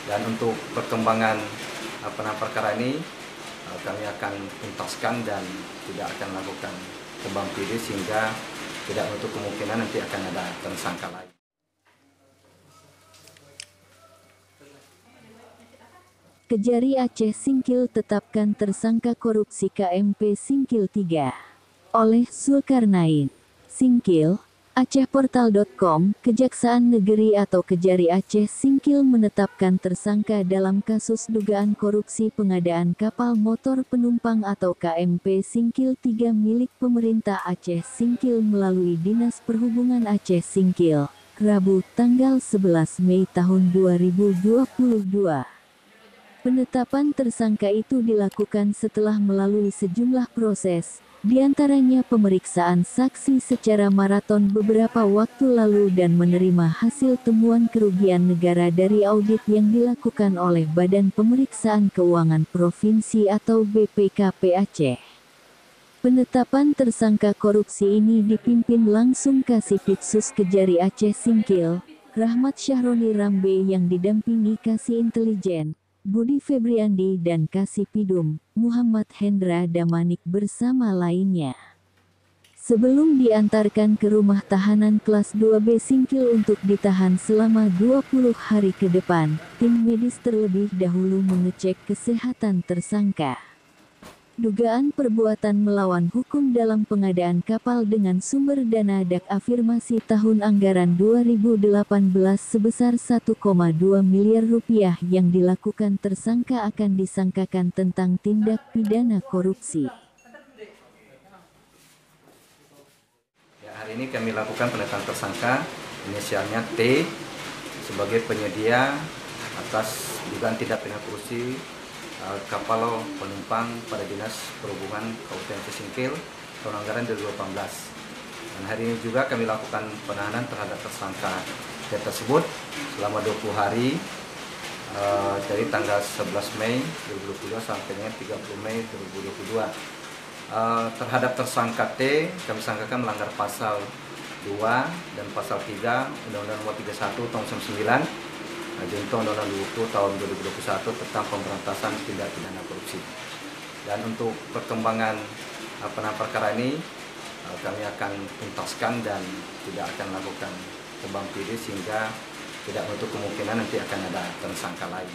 Dan untuk perkembangan perkara ini kami akan tuntaskan dan tidak akan melakukan tebang pilih sehingga tidak menutup kemungkinan nanti akan ada tersangka lain. Kejari Aceh Singkil tetapkan tersangka korupsi KMP Singkil 3 oleh Zulkarnain. Singkil, AcehPortal.com, Kejaksaan Negeri atau Kejari Aceh Singkil menetapkan tersangka dalam kasus dugaan korupsi pengadaan kapal motor penumpang atau KMP Singkil 3 milik pemerintah Aceh Singkil melalui Dinas Perhubungan Aceh Singkil, Rabu, tanggal 11 Mei tahun 2022. Penetapan tersangka itu dilakukan setelah melalui sejumlah proses, diantaranya pemeriksaan saksi secara maraton beberapa waktu lalu dan menerima hasil temuan kerugian negara dari audit yang dilakukan oleh Badan Pemeriksaan Keuangan Provinsi atau BPKP Aceh. Penetapan tersangka korupsi ini dipimpin langsung Kasipitsus Kejari Aceh Singkil, Rahmat Syahroni Rambe yang didampingi Kasih Intelijen, Budi Febriandi dan Kasipidum, Muhammad Hendra Damanik bersama lainnya. Sebelum diantarkan ke rumah tahanan kelas 2B Singkil untuk ditahan selama 20 hari ke depan, tim medis terlebih dahulu mengecek kesehatan tersangka. Dugaan perbuatan melawan hukum dalam pengadaan kapal dengan sumber dana DAK afirmasi tahun anggaran 2018 sebesar 1,2 miliar rupiah yang dilakukan tersangka akan disangkakan tentang tindak pidana korupsi. Ya, hari ini kami lakukan penetapan tersangka inisialnya T sebagai penyedia atas dugaan tindak pidana korupsi kapal penumpang pada Dinas Perhubungan Kabupaten Aceh Singkil tahun anggaran 2018. Dan hari ini juga kami lakukan penahanan terhadap tersangka tersebut selama 20 hari dari tanggal 11 Mei 2022 sampai dengan 30 Mei 2022. Terhadap tersangka T kami sangkakan melanggar pasal 2 dan pasal 3 Undang-Undang Nomor 31 Tahun 1999 Junto Undang-Undang 20 Tahun 2021 tentang pemberantasan tindak pidana korupsi. Dan untuk perkembangan perkara ini kami akan tuntaskan dan tidak akan melakukan tebang pilih sehingga tidak menutup kemungkinan nanti akan ada tersangka lain.